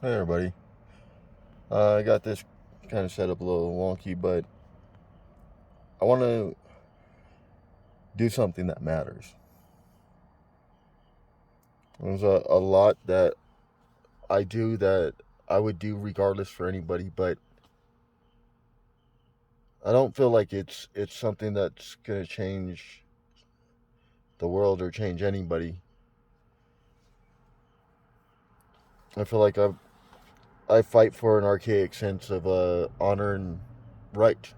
Hey everybody. I got this kind of set up a little wonky, but I want to do something that matters. There's a lot that I do that I would do regardless for anybody, but I don't feel like it's something that's gonna change the world or change anybody. I feel like I fight for an archaic sense of honor and right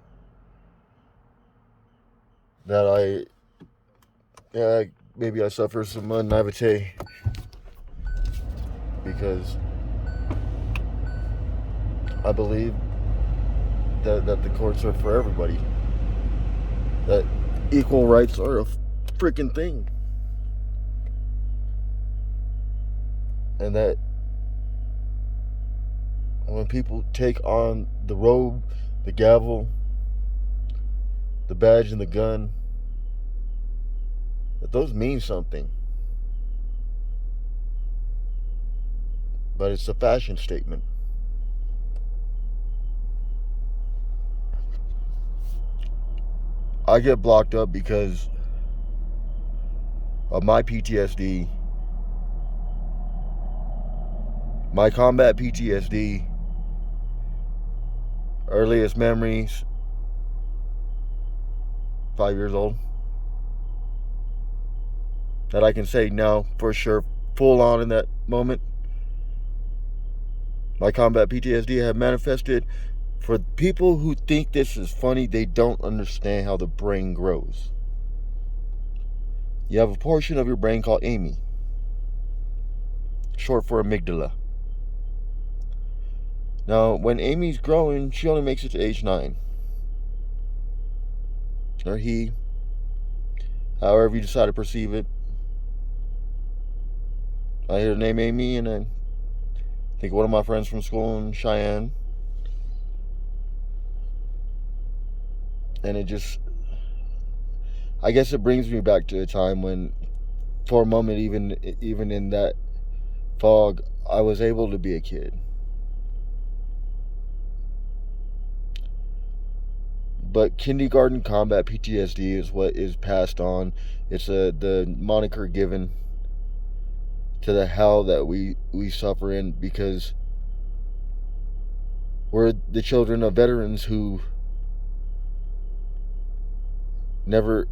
that maybe I suffer some naivete because I believe that the courts are for everybody. That equal rights are a freaking thing. And that when people take on the robe, the gavel, the badge, and the gun, that those mean something. But it's a fashion statement. I get blocked up because of my PTSD, my combat PTSD, earliest memories, 5 years old, that I can say now for sure, full on in that moment. My combat PTSD have manifested. For people who think this is funny, they don't understand how the brain grows. You have a portion of your brain called Amy, short for amygdala. Now, when Amy's growing, she only makes it to age 9. Or he, however you decide to perceive it. I hear the name Amy and I think of one of my friends from school in Cheyenne. And it just, I guess it brings me back to a time when, for a moment, even in that fog, I was able to be a kid. But kindergarten combat PTSD is what is passed on. It's the moniker given to the hell that we suffer in because we're the children of veterans who never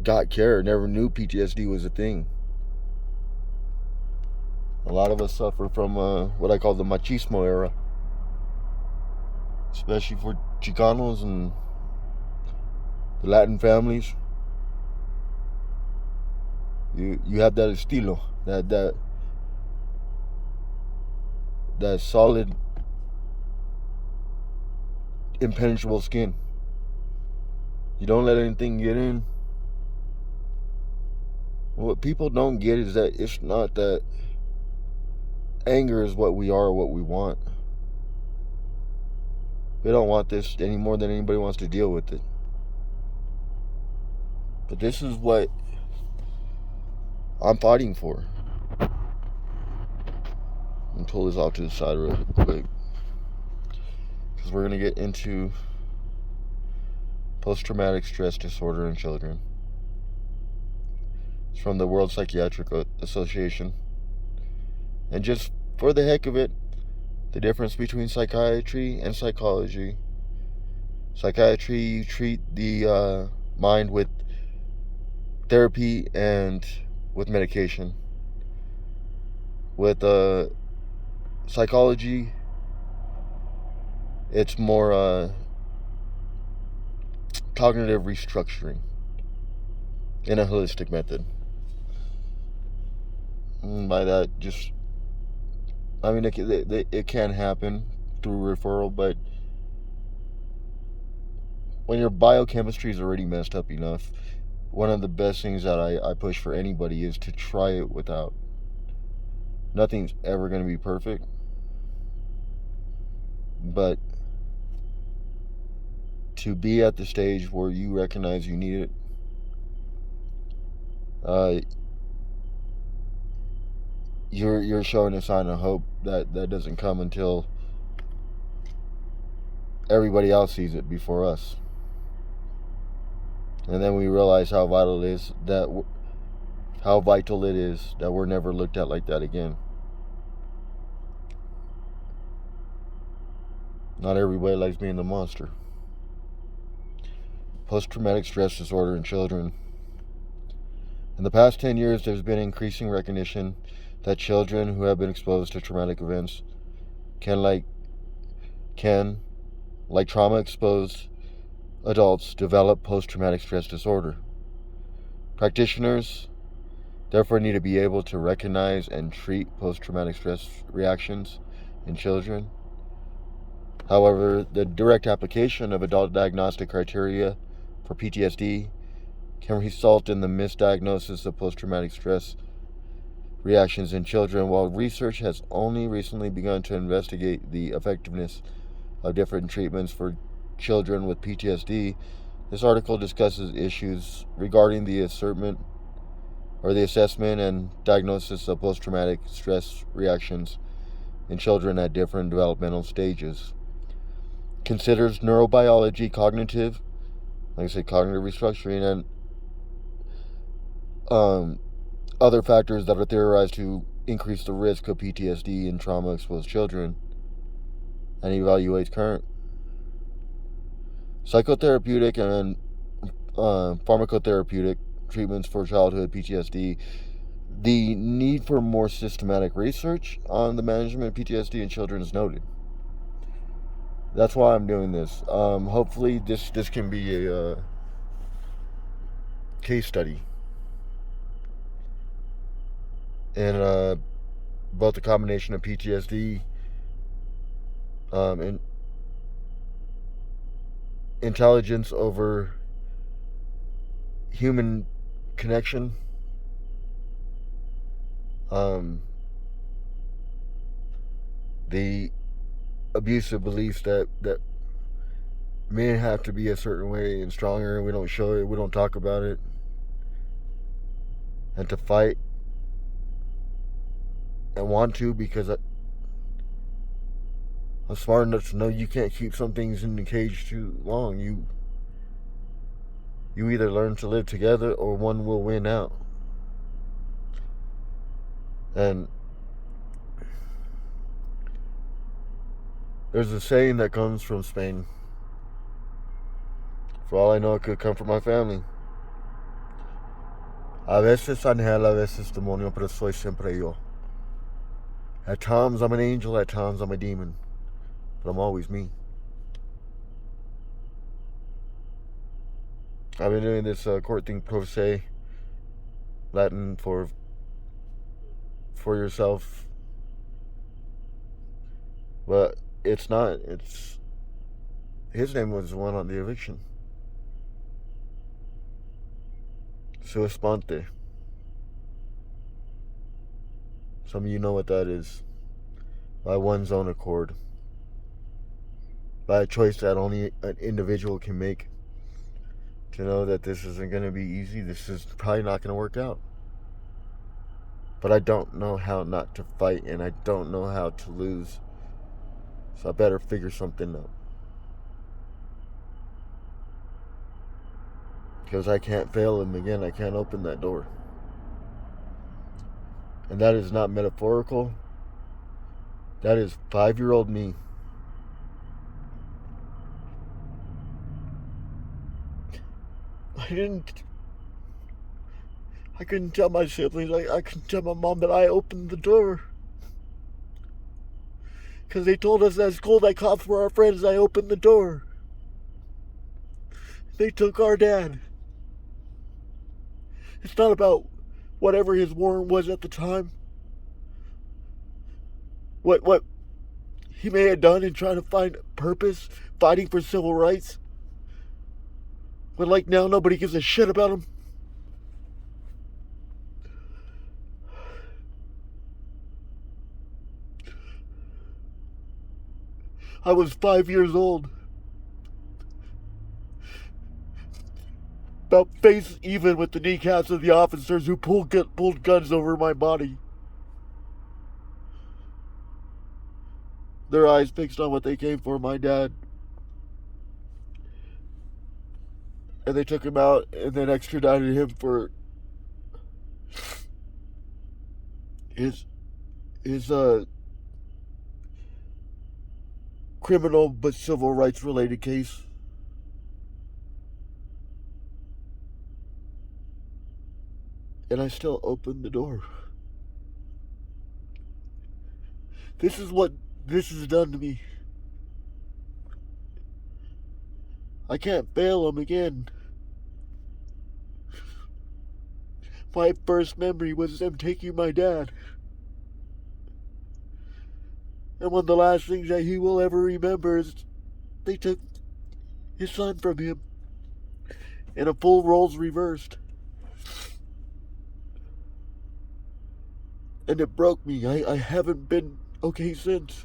got care, never knew PTSD was a thing. A lot of us suffer from what I call the machismo era, especially for Chicanos and the Latin families. You have that estilo, that solid, impenetrable skin. You don't let anything get in. What people don't get is that it's not that anger is what we are, what we want. We don't want this any more than anybody wants to deal with it. But this is what I'm fighting for. I'm pull this off to the side real quick because we're gonna get into post-traumatic stress disorder in children. It's from the World Psychiatric Association. And just for the heck of it, the difference between psychiatry and psychology. Psychiatry, you treat the mind with therapy and with medication. With psychology, it's more cognitive restructuring in a holistic method. And by that, just, I mean, it can happen through referral, but when your biochemistry is already messed up enough, one of the best things that I push for anybody is to try it without. Nothing's ever going to be perfect, but to be at the stage where you recognize you need it, you're showing a sign of hope that doesn't come until everybody else sees it before us. And then we realize how vital it is that we're never looked at like that again. Not everybody likes being the monster. Post-traumatic stress disorder in children. In the past 10 years, there's been increasing recognition that children who have been exposed to traumatic events can, like trauma-exposed adults, develop post-traumatic stress disorder. Practitioners therefore need to be able to recognize and treat post-traumatic stress reactions in children. However, the direct application of adult diagnostic criteria for PTSD can result in the misdiagnosis of post-traumatic stress reactions in children. While research has only recently begun to investigate the effectiveness of different treatments for children with PTSD, this article discusses issues regarding the assessment and diagnosis of post-traumatic stress reactions in children at different developmental stages. Considers neurobiology, cognitive restructuring, and other factors that are theorized to increase the risk of PTSD in trauma-exposed children, and evaluates current psychotherapeutic and pharmacotherapeutic treatments for childhood PTSD. The need for more systematic research on the management of PTSD in children is noted. That's why I'm doing this. Hopefully this can be a case study in both the combination of PTSD and intelligence over human connection, the abusive beliefs that men have to be a certain way and stronger, and we don't show it, we don't talk about it, and to fight and want to, because I'm smart enough to know you can't keep some things in the cage too long. You either learn to live together or one will win out. And there's a saying that comes from Spain. For all I know, it could come from my family. A veces ángel, a veces demonio, pero soy siempre yo. At times I'm an angel, at times I'm a demon, but I'm always me. I've been doing this court thing pro se, Latin for yourself, but it's not. It's his name was the one on the eviction. Sua sponte. Some of you know what that is. By one's own accord. By a choice that only an individual can make. To know that this isn't going to be easy. This is probably not going to work out. But I don't know how not to fight, and I don't know how to lose. So I better figure something out. Because I can't fail him again. I can't open that door. And that is not metaphorical. That is 5-year-old me. I couldn't tell my siblings. I couldn't tell my mom that I opened the door. Because they told us at school that cops were our friends. I opened the door. They took our dad. It's not about whatever his warrant was at the time. What he may have done in trying to find purpose, fighting for civil rights. But like now, nobody gives a shit about him. I was 5 years old. About face even with the kneecaps of the officers who pulled guns over my body. their eyes fixed on what they came for, my dad. And they took him out and then extradited him for his criminal but civil rights related case. And I still opened the door. This is what this has done to me. I can't fail him again. My first memory was them taking my dad. And one of the last things that he will ever remember is they took his son from him. And a full roles reversed. And it broke me. I haven't been okay since.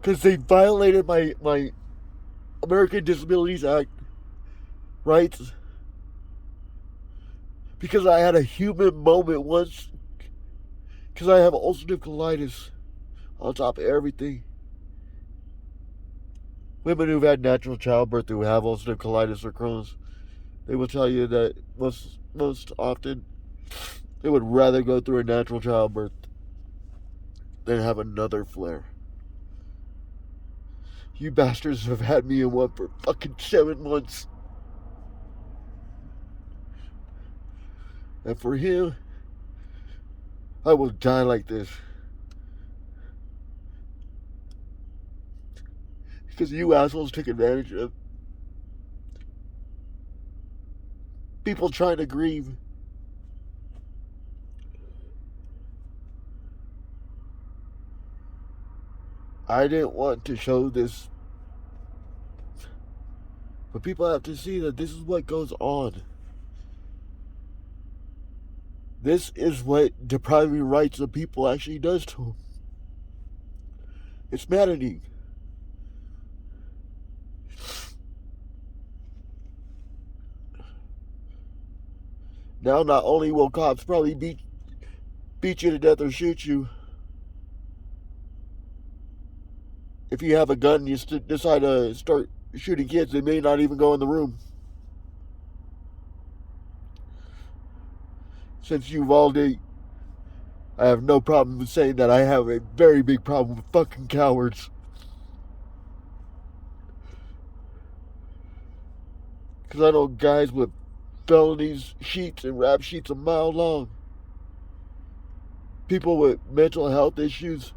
Because they violated my American Disabilities Act rights. Because I had a human moment once. Because I have ulcerative colitis on top of everything. Women who've had natural childbirth who have ulcerative colitis or Crohn's, they will tell you that most often they would rather go through a natural childbirth than have another flare. You bastards have had me in one for fucking 7 months. And for him, I will die like this. Because you assholes took advantage of people trying to grieve. I didn't want to show this, but people have to see that this is what goes on. This is what depriving rights of people actually does to them. It's maddening. Now not only will cops probably beat you to death or shoot you, if you have a gun and you decide to start shooting kids, they may not even go in the room. Since Uvalde, I have no problem with saying that I have a very big problem with fucking cowards. Because I know guys with felonies, sheets, and rap sheets a mile long. People with mental health issues.